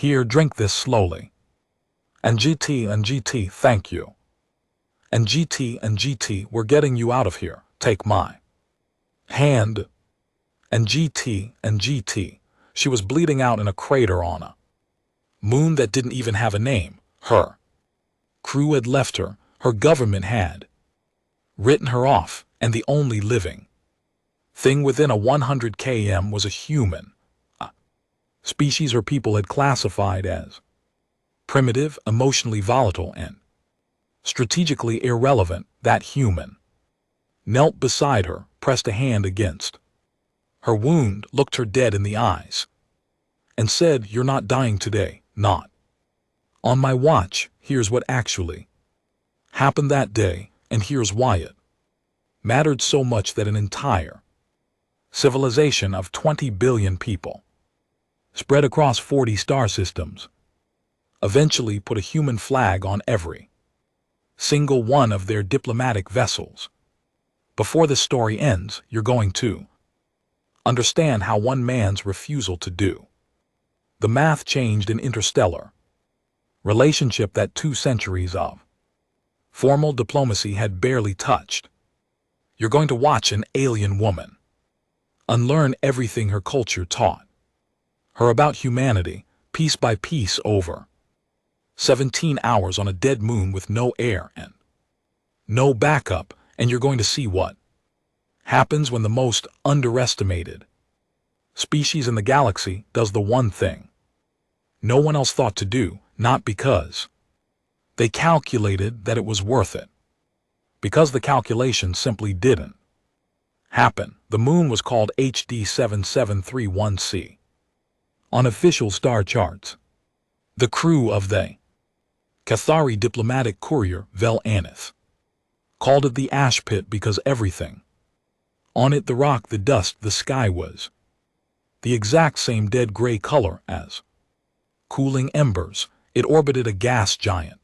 Here, drink this slowly. And GT, thank you. And GT, we're getting you out of here. Take my hand. And GT, she was bleeding out in a crater on a moon that didn't even have a name. Her crew had left her, her government had written her off, and the only living thing within a 100 km was a human. A species her people had classified as primitive, emotionally volatile, and strategically irrelevant. That human knelt beside her, pressed a hand against her wound, looked her dead in the eyes, and said, "You're not dying today, not on my watch. Here's what actually happened that day, and here's why it mattered so much that an entire civilization of 20 billion people spread across 40 star systems eventually put a human flag on every single one of their diplomatic vessels." Before the story ends, you're going to understand how one man's refusal to do the math changed an interstellar relationship that 2 centuries of formal diplomacy had barely touched. You're going to watch an alien woman unlearn everything her culture taught her about humanity, piece by piece, over 17 hours on a dead moon with no air and no backup, and you're going to see what happens when the most underestimated species in the galaxy does the one thing no one else thought to do, not because they calculated that it was worth it, because the calculation simply didn't happen. The moon was called HD 7731C on official star charts. The crew of the Cathari diplomatic courier Vel Anith called it the ash pit because everything on it, the rock, the dust, the sky, was the exact same dead gray color as cooling embers. It orbited a gas giant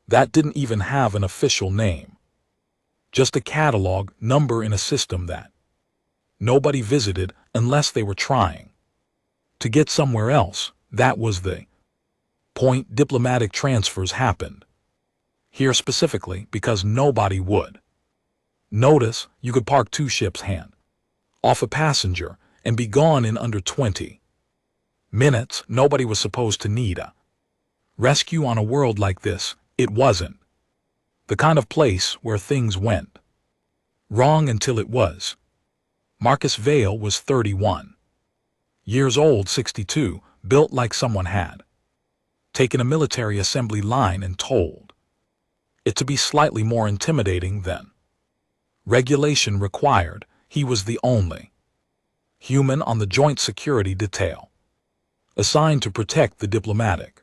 that didn't even have an official name, just a catalog number in a system that nobody visited unless they were trying to get somewhere else. That was the point. Diplomatic transfers happened here specifically because nobody would notice. You could park 2 ships hand off a passenger and be gone in under 20 minutes. Nobody was supposed to need a rescue on a world like this. It wasn't the kind of place where things went wrong until it was. Marcus Vale was 31 years old, 62, built like someone had taken a military assembly line and told it to be slightly more intimidating than regulation required. He was the only human on the joint security detail assigned to protect the diplomatic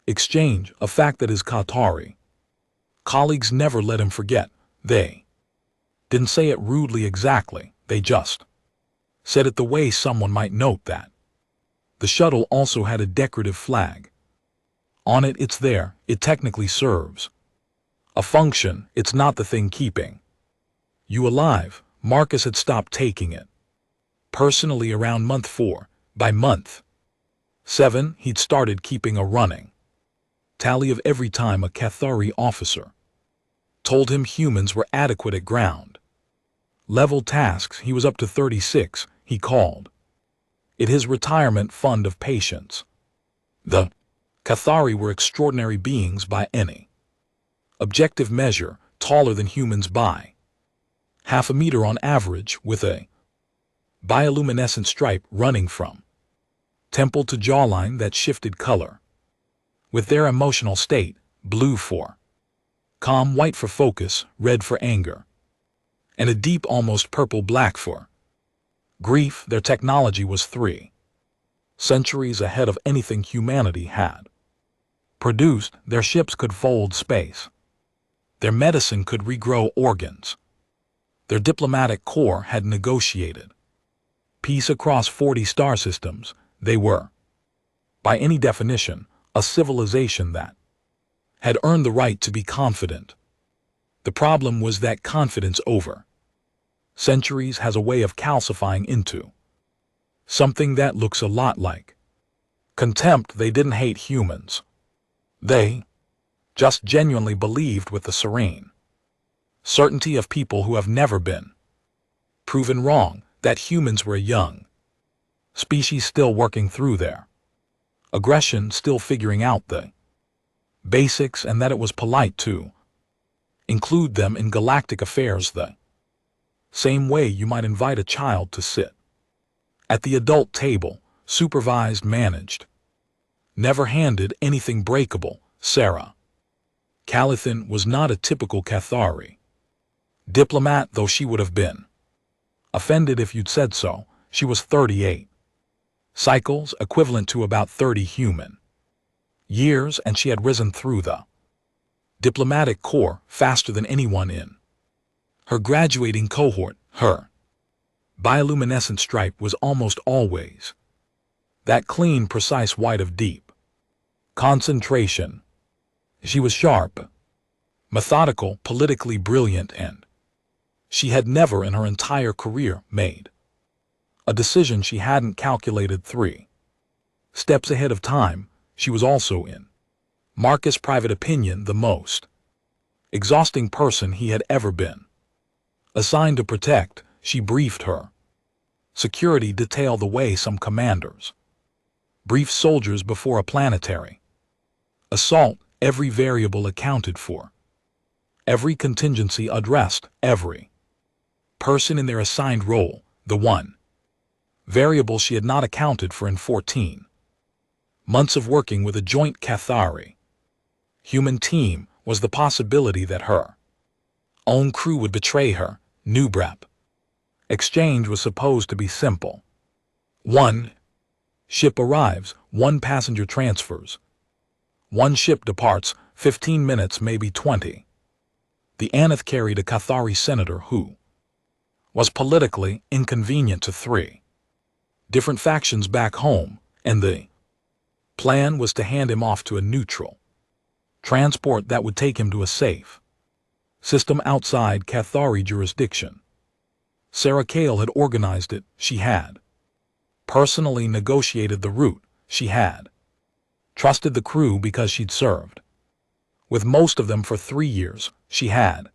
exchange, a fact that his Qatari colleagues never let him forget. They didn't say it rudely exactly, they just said it the way someone might note that the shuttle also had a decorative flag on it. It's there, it technically serves a function, it's not the thing keeping you alive. Marcus had stopped taking it personally around month 4. By month 7, he'd started keeping a running tally of every time a Cathari officer told him humans were adequate at ground level tasks. He was up to 36. He called it his retirement fund of patience. The Cathari were extraordinary beings by any objective measure, taller than humans by half a meter on average, with a bioluminescent stripe running from temple to jawline that shifted color with their emotional state: blue for calm, white for focus, red for anger, and a deep, almost purple-black for grief. Their technology was 3 centuries ahead of anything humanity had produced. Their ships could fold space. Their medicine could regrow organs. Their diplomatic corps had negotiated peace across 40 star systems. They were, by any definition, a civilization that had earned the right to be confident. The problem was that confidence over centuries has a way of calcifying into something that looks a lot like Contempt, they didn't hate humans. They just genuinely believed with the serene certainty of people who have never been proven wrong that humans were a young species still working through their aggression, still figuring out the basics, and that it was polite to include them in galactic affairs the same way you might invite a child to sit at the adult table, supervised, managed, never handed anything breakable. Sarah Callithan was not a typical Cathari diplomat, though she would have been offended if you'd said so. She was 38 cycles, equivalent to about 30 human years, and she had risen through the diplomatic corps faster than anyone in her graduating cohort. Her bioluminescent stripe was almost always that clean, precise white of deep concentration. She was sharp, methodical, politically brilliant, and she had never in her entire career made a decision she hadn't calculated 3 steps ahead of time. She was also, in Marcus' private opinion, the most exhausting person he had ever been assigned to protect. She briefed her security detail the way some commanders brief soldiers before a planetary assault. Every variable accounted for, every contingency addressed, every person in their assigned role. The one variable she had not accounted for in 14 months of working with a joint Cathari human team was the possibility that her own crew would betray her. Nubrep exchange was supposed to be simple. 1 ship arrives, 1 passenger transfers, 1 ship departs, 15 minutes, maybe 20. The Aneth carried a Cathari senator who was politically inconvenient to 3 different factions back home, and the plan was to hand him off to a neutral transport that would take him to a safe system outside Cathari jurisdiction. Sarah Kale had organized it. She had personally negotiated the route. She had trusted the crew because she'd served with most of them for 3 years. She had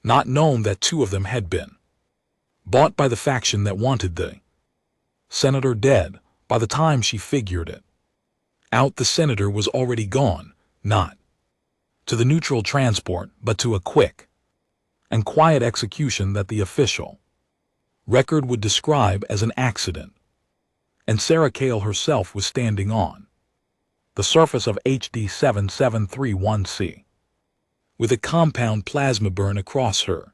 not known that 2 of them had been bought by the faction that wanted the senator dead. By the time she figured it out, the senator was already gone, not to the neutral transport, but to a quick and quiet execution that the official record would describe as an accident. And Sarah Kale herself was standing on the surface of HD 7731C with a compound plasma burn across her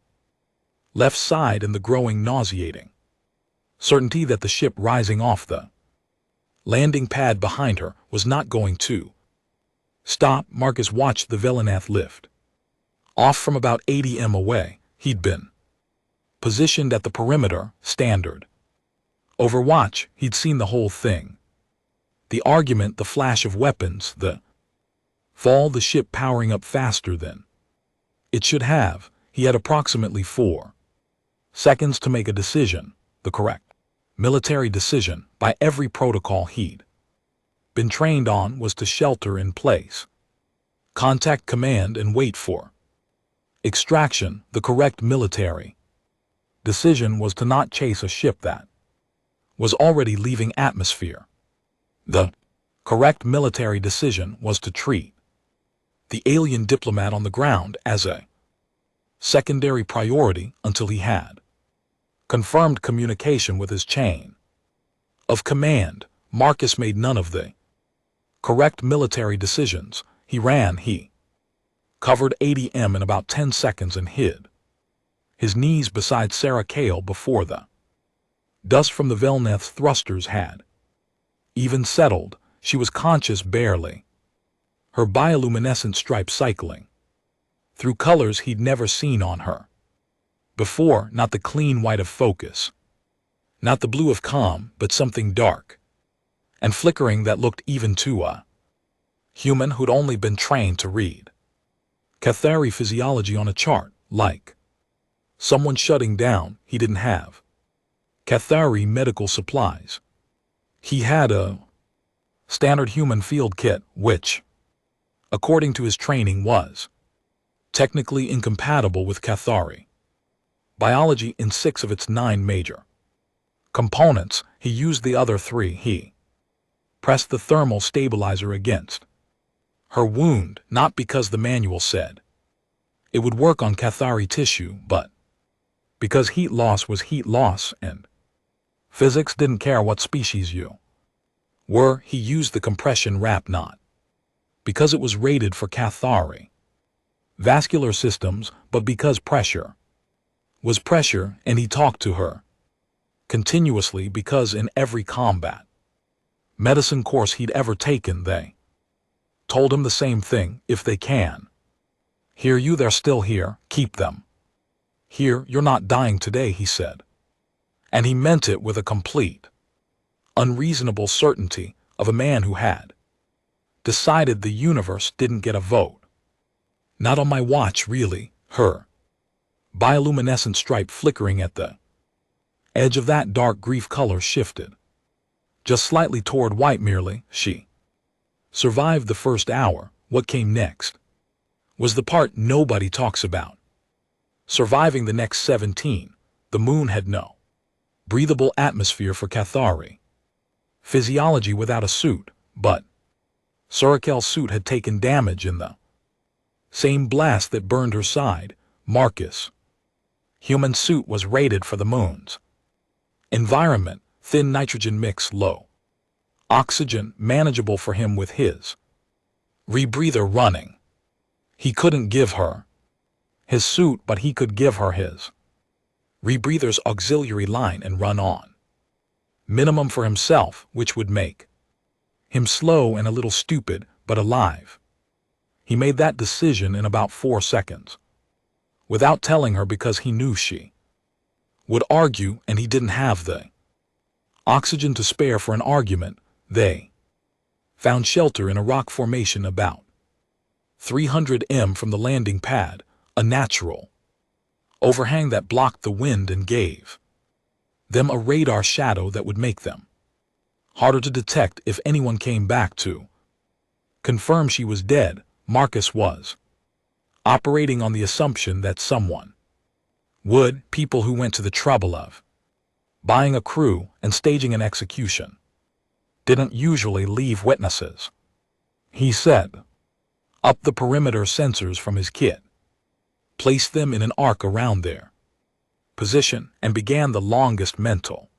left side and the growing nauseating certainty that the ship rising off the landing pad behind her was not going to stop. Marcus watched the Velanath lift off from about 80 m away. He'd been positioned at the perimeter, standard overwatch. He'd seen the whole thing. The argument, the flash of weapons, the fall, the ship powering up faster than it should have. He had approximately 4 seconds to make a decision, the correct military decision. By every protocol he'd been trained on was to shelter in place, contact command, and wait for extraction. The correct military decision was to not chase a ship that was already leaving atmosphere. The correct military decision was to treat the alien diplomat on the ground as a secondary priority until he had confirmed communication with his chain of command. Marcus made none of the correct military decisions. He covered 80 m in about 10 seconds and hid his knees beside Sarah Kale before the dust from the Velnath thrusters had even settled. She was conscious barely, her bioluminescent stripe cycling through colors he'd never seen on her before. Not the clean white of focus, not the blue of calm, but something dark and flickering that looked even to a human who'd only been trained to read Cathari physiology on a chart, like someone shutting down. He didn't have Cathari medical supplies. He had a standard human field kit, which, according to his training, was technically incompatible with Cathari biology in 6 of its 9 major components. He used the other 3. He pressed the thermal stabilizer against her wound, not because the manual said it would work on Cathari tissue, but because heat loss was heat loss and physics didn't care what species you were. He used the compression wrap knot because it was rated for Cathari vascular systems, but because pressure was pressure, and he talked to her continuously because in every combat medicine course he'd ever taken, they told him the same thing: if they can hear you, they're still here. Keep them here. You're not dying today, he said. And he meant it with a complete, unreasonable certainty of a man who had decided the universe didn't get a vote. Not on my watch, really. Her bioluminescent stripe flickering at the edge of that dark grief color shifted just slightly toward white. Merely, she survived the first hour. What came next was the part nobody talks about. Surviving the next 17. The moon had no breathable atmosphere for Cathari physiology without a suit, but Surakel's suit had taken damage in the same blast that burned her side. Marcus' human suit was rated for the moon's environment: thin nitrogen mix, low oxygen, manageable for him with his rebreather running. He couldn't give her his suit, but he could give her his rebreather's auxiliary line and run on minimum for himself, which would make him slow and a little stupid, but alive. He made that decision in about 4 seconds, without telling her, because he knew she would argue, and he didn't have the oxygen to spare for an argument. They found shelter in a rock formation about 300 m from the landing pad, a natural overhang that blocked the wind and gave them a radar shadow that would make them harder to detect if anyone came back to confirm she was dead. Marcus was operating on the assumption that someone would. People who went to the trouble of buying a crew and staging an execution didn't usually leave witnesses. He set up the perimeter sensors from his kit, placed them in an arc around their position, and began the longest mental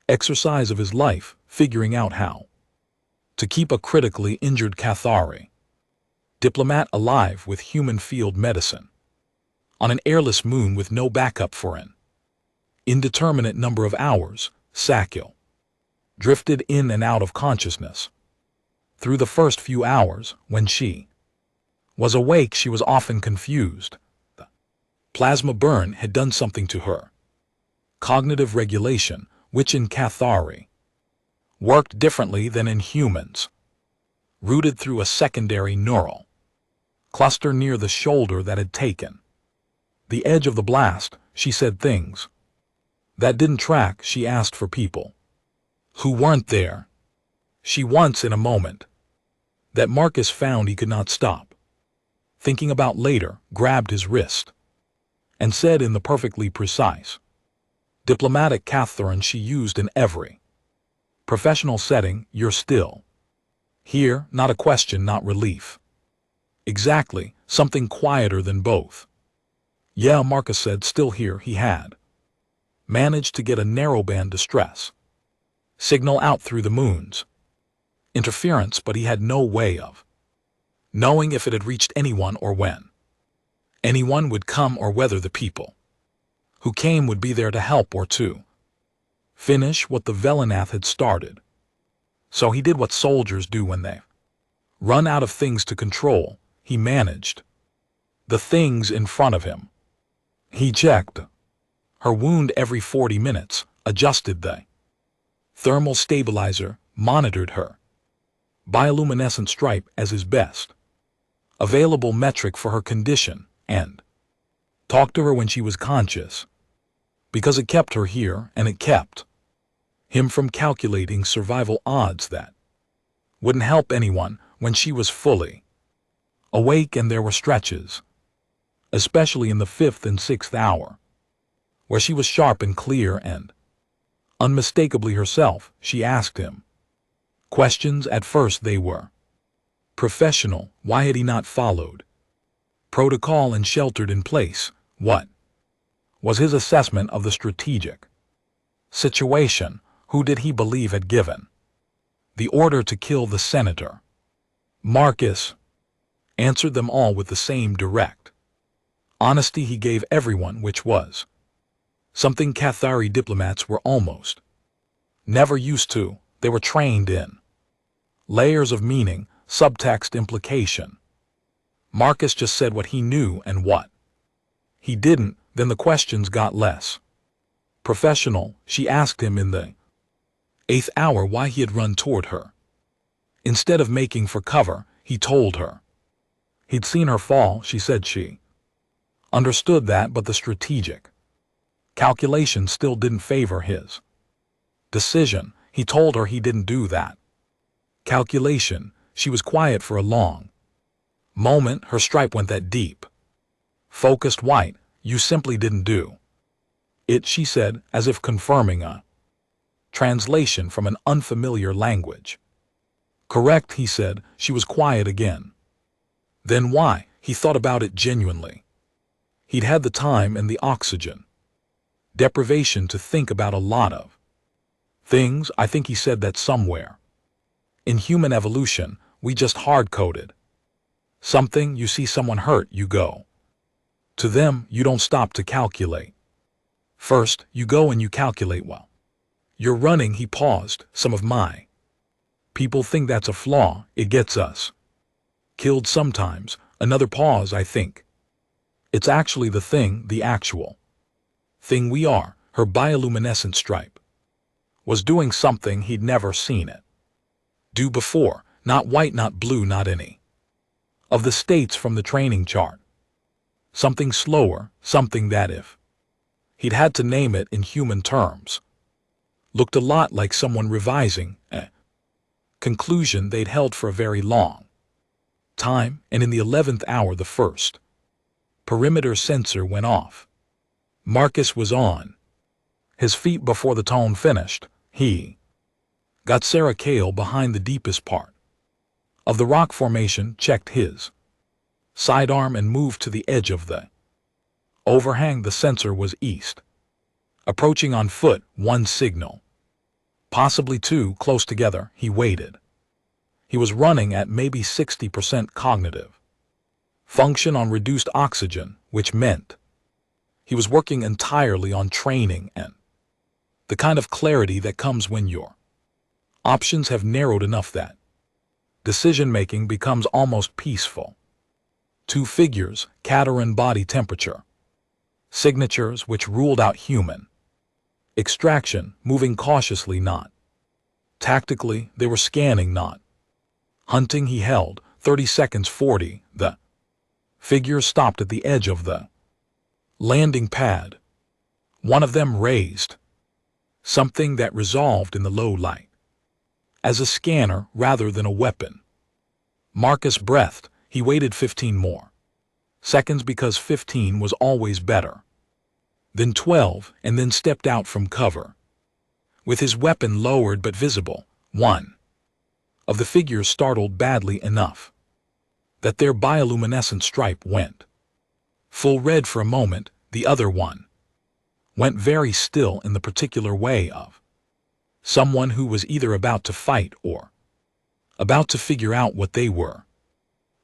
exercise of his life, figuring out how to keep a critically injured Cathari diplomat alive with human field medicine on an airless moon with no backup for an indeterminate number of hours. Sakil drifted in and out of consciousness. Through the first few hours, when she was awake, she was often confused. The plasma burn had done something to her cognitive regulation, which in Cathari worked differently than in humans, rooted through a secondary neural cluster near the shoulder that had taken the edge of the blast. She said things that didn't track. She asked for people who weren't there. She once, in a moment that Marcus found he could not stop thinking about later, grabbed his wrist and said in the perfectly precise, diplomatic Catherine she used in every professional setting, "You're still here." Not a question, not relief. Exactly, something quieter than both. "Yeah," Marcus said, "still here." He had managed to get a narrowband distress signal out through the moon's interference, but he had no way of knowing if it had reached anyone or when anyone would come, or whether the people who came would be there to help or to finish what the Velanath had started. So he did what soldiers do when they run out of things to control. He managed the things in front of him. He checked her wound every 40 minutes, adjusted the thermal stabilizer, monitored her bioluminescent stripe as his best available metric for her condition, and talked to her when she was conscious, because it kept her here and it kept him from calculating survival odds that wouldn't help anyone when she was fully awake, and there were stretches, especially in the 5th and 6th hour, where she was sharp and clear and unmistakably herself. She asked him questions. At first they were professional. Why had he not followed protocol and sheltered in place? What was his assessment of the strategic situation? Who did he believe had given the order to kill the senator? Marcus answered them all with the same direct honesty he gave everyone, which was something Cathari diplomats were almost never used to. They were trained in layers of meaning, subtext, implication. Marcus just said what he knew and what he didn't. Then the questions got less professional. She asked him in the 8th hour why he had run toward her. Instead of making for cover, he told her he'd seen her fall. She said she understood that, but the strategic calculation still didn't favor his decision. He told her he didn't do that calculation. She was quiet for a long moment. Her stripe went that deep, focused white. You simply didn't do it, she said, as if confirming a translation from an unfamiliar language. Correct, he said. She was quiet again. Then why? He thought about it genuinely. He'd had the time and the oxygen deprivation to think about a lot of things. I think he said that somewhere in human evolution, we just hard-coded something. You see someone hurt, you go to them. You don't stop to calculate. First, you go and you calculate while you're running. He paused. Some of my people think that's a flaw. It gets us killed sometimes. Another pause. I think it's actually the thing, the actual thing we are. Her bioluminescent stripe was doing something he'd never seen it do before. Not white, not blue, not any of the states from the training chart. Something slower, something that, if he'd had to name it in human terms, looked a lot like someone revising a conclusion they'd held for a very long time. And in the 11th hour, the first perimeter sensor went off. Marcus was on his feet before the tone finished. He got Sarah Kale behind the deepest part of the rock formation, checked his sidearm, and moved to the edge of the overhang. The sensor was east, approaching on foot. One signal, possibly two, close together. He waited. He was running at maybe 60% cognitive function on reduced oxygen, which meant he was working entirely on training and the kind of clarity that comes when your options have narrowed enough that decision-making becomes almost peaceful. Two figures, Caterin body temperature signatures, which ruled out human extraction, moving cautiously, not tactically. They were scanning, not hunting. He held 30 seconds, 40. The figures stopped at the edge of the landing pad. One of them raised something that resolved in the low light as a scanner rather than a weapon. Marcus breathed. He waited 15 more seconds, because 15 was always better than 12, and then stepped out from cover with his weapon lowered but visible. One of the figures startled badly enough that their bioluminescent stripe went full red for a moment. The other one went very still, in the particular way of someone who was either about to fight or about to figure out what they were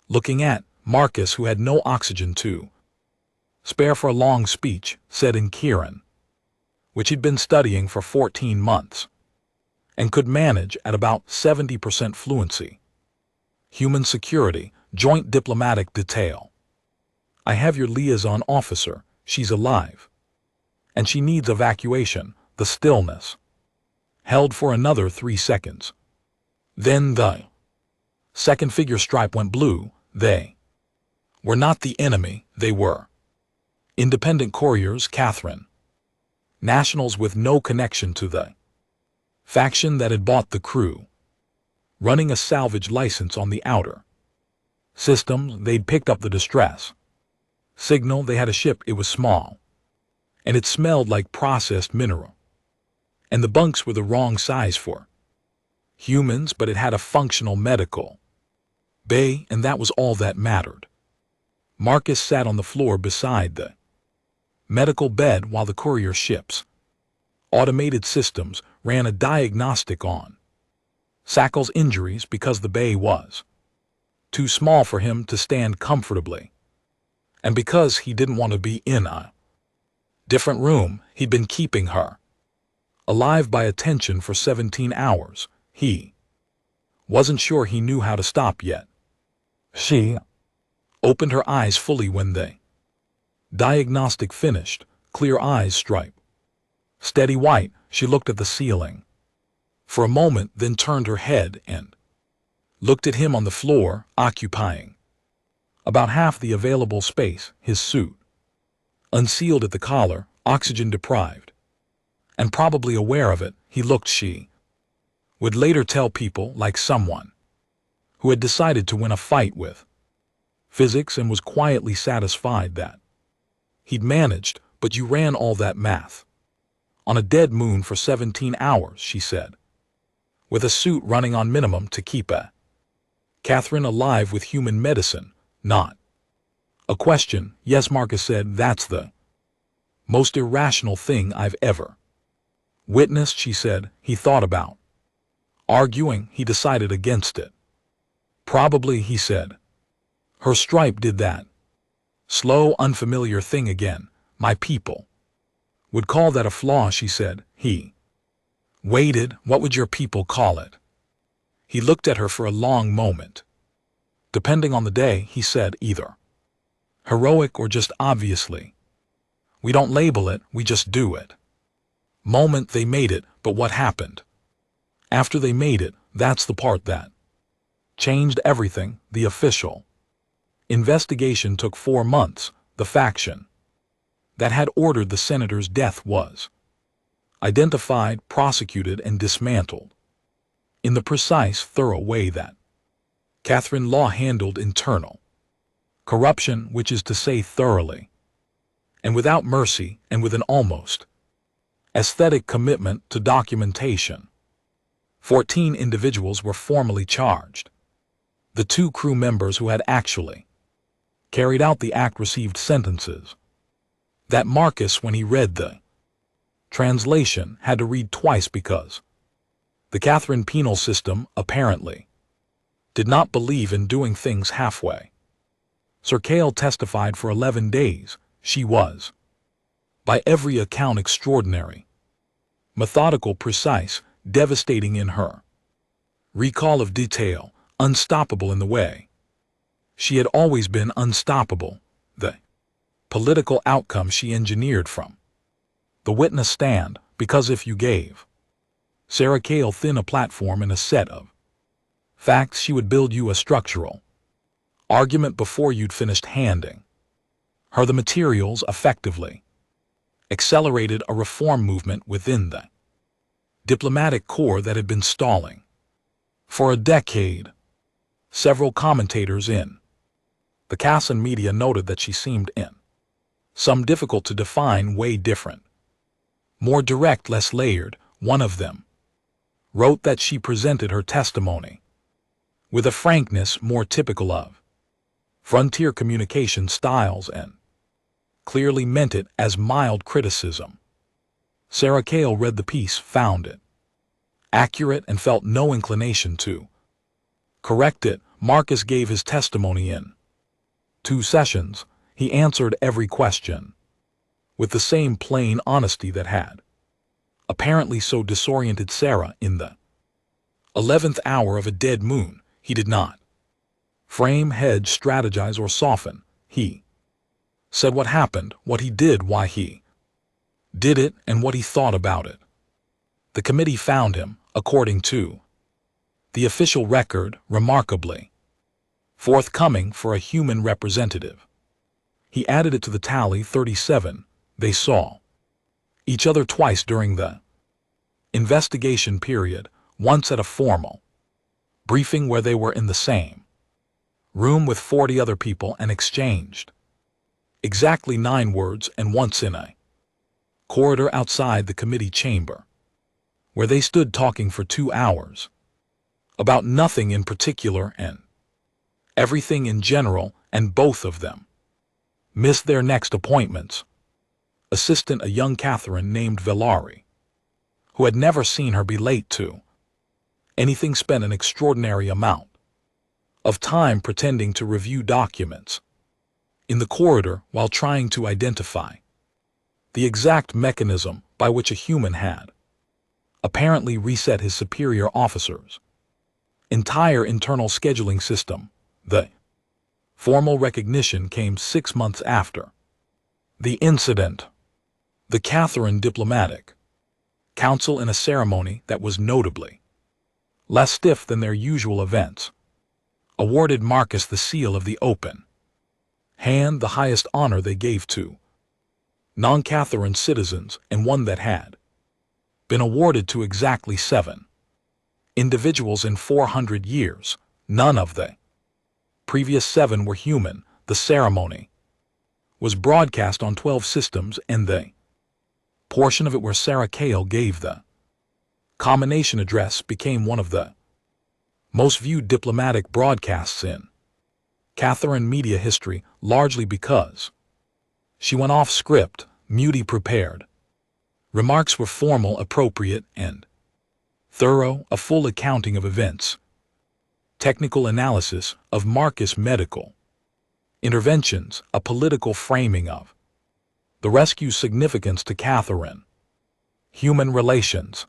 looking at. Marcus, who had no oxygen to spare for a long speech, said in Kirin, which he'd been studying for 14 months and could manage at about 70% fluency: human security, joint diplomatic detail. I have your liaison officer. She's alive, and she needs evacuation. The stillness held for another 3 seconds. Then the second figure stripe went blue. They were not the enemy. They were independent couriers, Catherine. Nationals with no connection to the faction that had bought the crew. running a salvage license on the outer systems. They'd picked up the distress signal. They had a ship. It was small, and it smelled like processed mineral. And the bunks were the wrong size for humans, but it had a functional medical bay, and that was all that mattered. Marcus sat on the floor beside the medical bed while the courier ship's automated systems ran a diagnostic on Sackle's injuries because the bay was too small for him to stand comfortably, and because he didn't want to be in a different room. He'd been keeping her alive by attention for 17 hours. He wasn't sure he knew how to stop yet. She opened her eyes fully when the diagnostic finished. Clear eyes, stripe steady white. She looked at the ceiling for a moment, then turned her head and looked at him on the floor, occupying about half the available space. His suit, unsealed at the collar, oxygen deprived, and probably aware of it. He looked, she would later tell people, like someone who had decided to win a fight with physics and was quietly satisfied that he'd managed. But you ran all that math on a dead moon for 17 hours, she said, with a suit running on minimum to keep Catherine alive with human medicine. Not a question. Yes, Marcus said. That's the most irrational thing I've ever witnessed, she said. He thought about arguing. He decided against it. Probably, he said. Her stripe did that slow, unfamiliar thing again. My people would call that a flaw, she said. He waited. What would your people call it? He looked at her for a long moment. Depending on the day, he said, either heroic or just obviously. We don't label it, we just do it. Moment they made it, but what happened after they made it? That's the part that changed everything. The official investigation took 4 months. The faction that had ordered the senator's death was identified, prosecuted, and dismantled in the precise, thorough way that Catherine Law handled internal corruption, which is to say thoroughly and without mercy, and with an almost aesthetic commitment to documentation. 14 individuals were formally charged. The 2 crew members who had actually carried out the act received sentences that Marcus, when he read the translation, had to read twice because the Catherine penal system apparently did not believe in doing things halfway. Sir Cale testified for 11 days. She was, by every account, extraordinary, methodical, precise, devastating in her recall of detail, unstoppable in the way she had always been unstoppable. The political outcome she engineered from the witness stand, because if you gave Sarah Cale Thin a platform and a set of facts, she would build you a structural argument before you'd finished handing her the materials, effectively accelerated a reform movement within the diplomatic corps that had been stalling for a decade. Several commentators in the Cassan media noted that she seemed in some difficult to define way different, more direct, less layered. One of them wrote that she presented her testimony with a frankness more typical of frontier communication styles and clearly meant it as mild criticism. Sarah Cale read the piece, found it accurate, and felt no inclination to correct it. Marcus gave his testimony in 2 sessions. He answered every question with the same plain honesty that had apparently so disoriented Sarah in the 11th hour of a dead moon. He did not frame, hedge, strategize, or soften. He said what happened, what he did, why he did it, and what he thought about it. The committee found him, according to the official record, remarkably forthcoming for a human representative. He added it to the tally, 37. They saw each other twice during the investigation period, once at a formal briefing where they were in the same room with 40 other people and exchanged exactly 9 words, and once in a corridor outside the committee chamber, where they stood talking for 2 hours about nothing in particular and everything in general, and both of them missed their next appointments. Assistant, a young Catherine named Valari, who had never seen her be late to anything, spent an extraordinary amount of time pretending to review documents in the corridor while trying to identify the exact mechanism by which a human had apparently reset his superior officers' entire internal scheduling system. The formal recognition came 6 months after the incident. The Catherine Diplomatic Council, in a ceremony that was notably less stiff than their usual events, awarded Marcus the seal of the open hand, the highest honor they gave to non-Catherine citizens, and one that had been awarded to exactly 7 individuals in 400 years. None of the previous 7 were human. The ceremony was broadcast on 12 systems, and the portion of it where Sarah Kale gave the combination address became one of the most viewed diplomatic broadcasts in Catherine media history, largely because she went off script. Moody prepared remarks were formal, appropriate, and thorough. A full accounting of events, technical analysis of Marcus' medical interventions, a political framing of the rescue's significance to Catherine, human relations.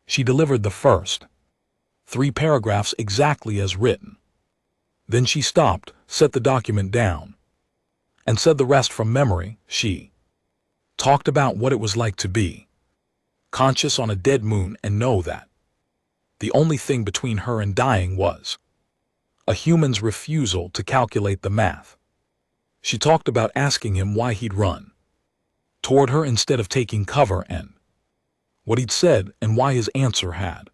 She delivered the first 3 paragraphs exactly as written. Then she stopped, set the document down, and said the rest from memory. She talked about what it was like to be conscious on a dead moon and know that the only thing between her and dying was a human's refusal to calculate the math. She talked about asking him why he'd run toward her instead of taking cover, and what he'd said and why his answer had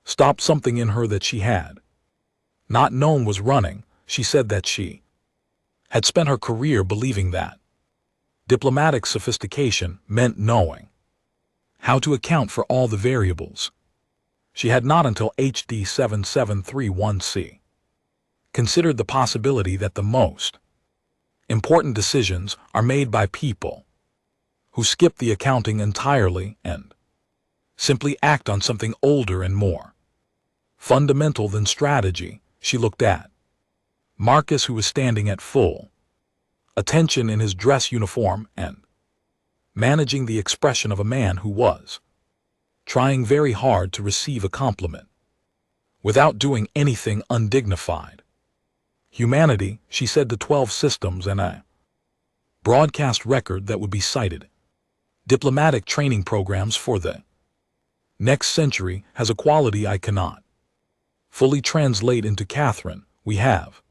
stopped something in her that she had not known was running. She said that she had spent her career believing that diplomatic sophistication meant knowing how to account for all the variables. She had not until HD 7731C considered the possibility that the most important decisions are made by people who skip the accounting entirely and simply act on something older and more fundamental than strategy. She looked at Marcus, who was standing at full attention in his dress uniform and managing the expression of a man who was trying very hard to receive a compliment without doing anything undignified. Humanity, she said, to 12 systems and a broadcast record that would be cited. Diplomatic training programs for the next century has a quality I cannot fully translate into Catherine. We have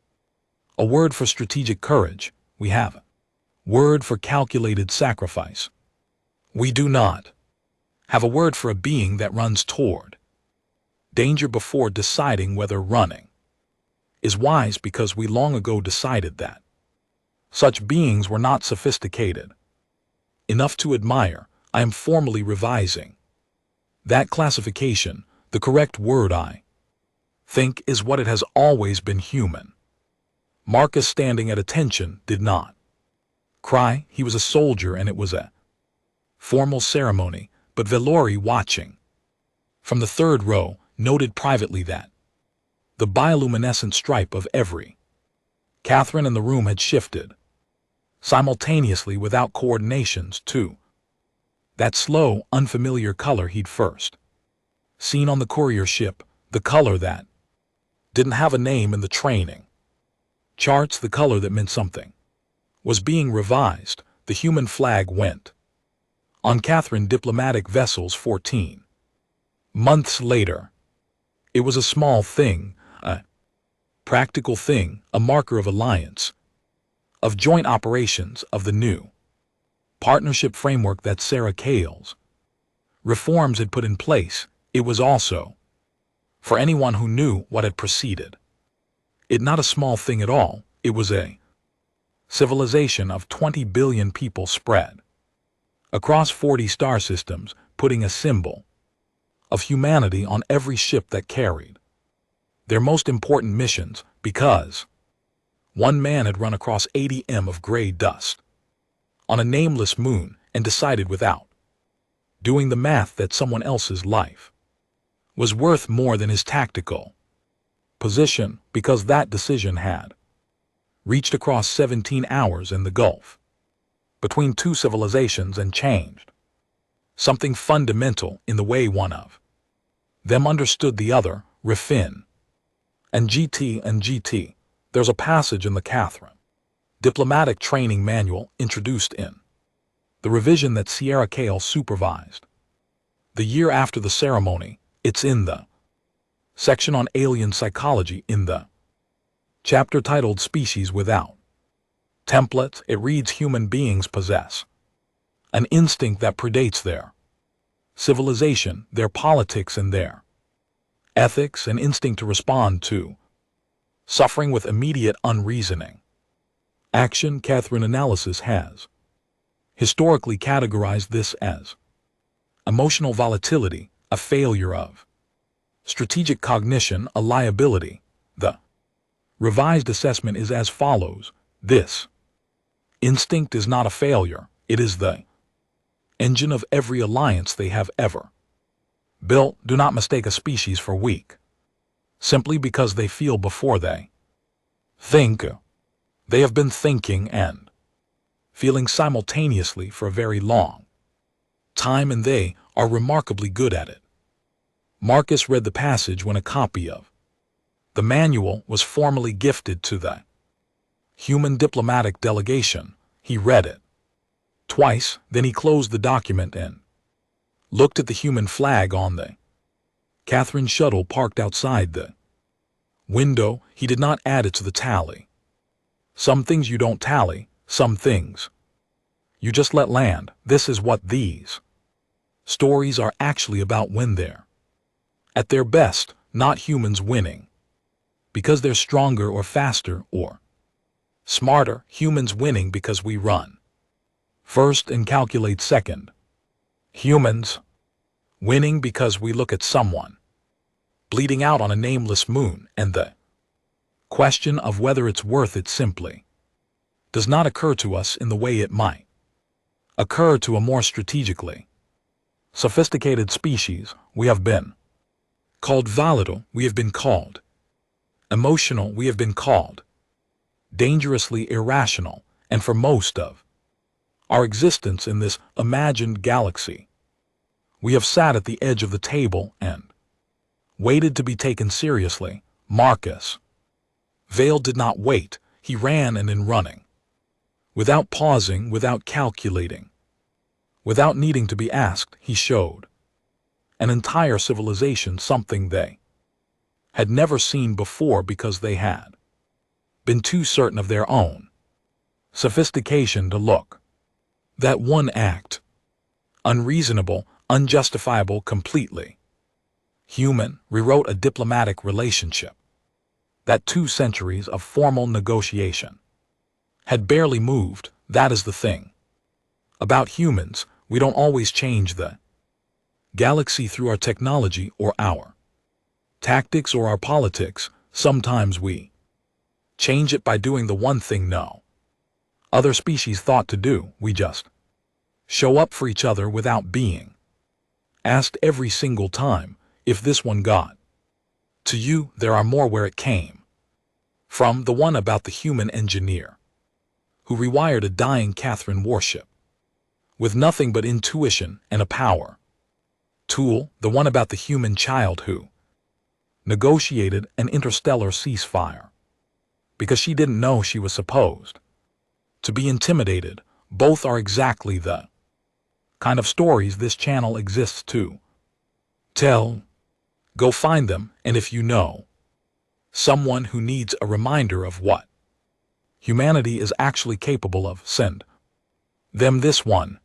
a word for strategic courage. We have a word for calculated sacrifice. We do not have a word for a being that runs toward danger before deciding whether running is wise, because we long ago decided that such beings were not sophisticated enough to admire. I am formally revising that classification. The correct word, I think, is what it has always been: human. Marcus, standing at attention, did not cry. He was a soldier, and it was a formal ceremony, but Valori, watching from the 3rd row, noted privately that the bioluminescent stripe of every Catherine in the room had shifted simultaneously without coordinations to that slow, unfamiliar color he'd first seen on the courier ship, the color that didn't have a name in the training charts, the color that meant something was being revised. The human flag went on Catherine diplomatic vessels 14 months later. It was a small thing, a practical thing, a marker of alliance, of joint operations, of the new partnership framework that Sarah Kale's reforms had put in place. It was also for anyone who knew what had preceded. It not a small thing at all, it was a civilization of 20 billion people spread across 40 star systems, putting a symbol of humanity on every ship that carried their most important missions, because one man had run across 80 m of gray dust on a nameless moon and decided without doing the math that someone else's life was worth more than his tactical position, because that decision had reached across 17 hours in the Gulf between two civilizations and changed something fundamental in the way one of them understood the other. Refin and GT. There's a passage in the Catherine Diplomatic Training Manual introduced in the revision that Sierra Kale supervised the year after the ceremony. It's in the section on alien psychology in the chapter titled Species Without Templates. It reads, human beings possess an instinct that predates their civilization, their politics, and their ethics, an instinct to respond to suffering with immediate unreasoning action. Catherine Analysis has historically categorized this as emotional volatility, a failure of strategic cognition, a liability. The revised assessment is as follows: this instinct is not a failure, it is the engine of every alliance they have ever built. Do not mistake a species for weak simply because they feel before they think. They have been thinking and feeling simultaneously for a very long time, and they are remarkably good at it. Marcus read the passage when a copy of the manual was formally gifted to the human diplomatic delegation. He read it twice, then he closed the document and looked at the human flag on the Catherine shuttle parked outside the window. He did not add it to the tally. Some things you don't tally, some things you just let land. This is what these stories are actually about when they're at their best, not humans winning because they're stronger or faster or smarter, humans winning because we run first and calculate second. Humans winning because we look at someone bleeding out on a nameless moon, and the question of whether it's worth it simply does not occur to us in the way it might occur to a more strategically sophisticated species. We have been called volatile, we have been called emotional, we have been called dangerously irrational, and for most of our existence in this imagined galaxy, we have sat at the edge of the table and waited to be taken seriously. Marcus Vail did not wait. He ran, and in running, without pausing, without calculating, without needing to be asked, he showed an entire civilization something they had never seen before, because they had been too certain of their own sophistication to look that one act unreasonable, unjustifiable, completely human. Rewrote a diplomatic relationship that 2 centuries of formal negotiation had barely moved. That is the thing about humans. We don't always change the galaxy through our technology or our tactics or our politics. Sometimes we change it by doing the one thing no other species thought to do. We just show up for each other without being asked every single time. If this one got to you, there are more where it came from. The one about the human engineer who rewired a dying Catherine warship with nothing but intuition and a power tool. The one about the human child who negotiated an interstellar ceasefire because she didn't know she was supposed to be intimidated. Both are exactly the kind of stories this channel exists to tell. Go find them, and if you know someone who needs a reminder of what humanity is actually capable of, send them this one.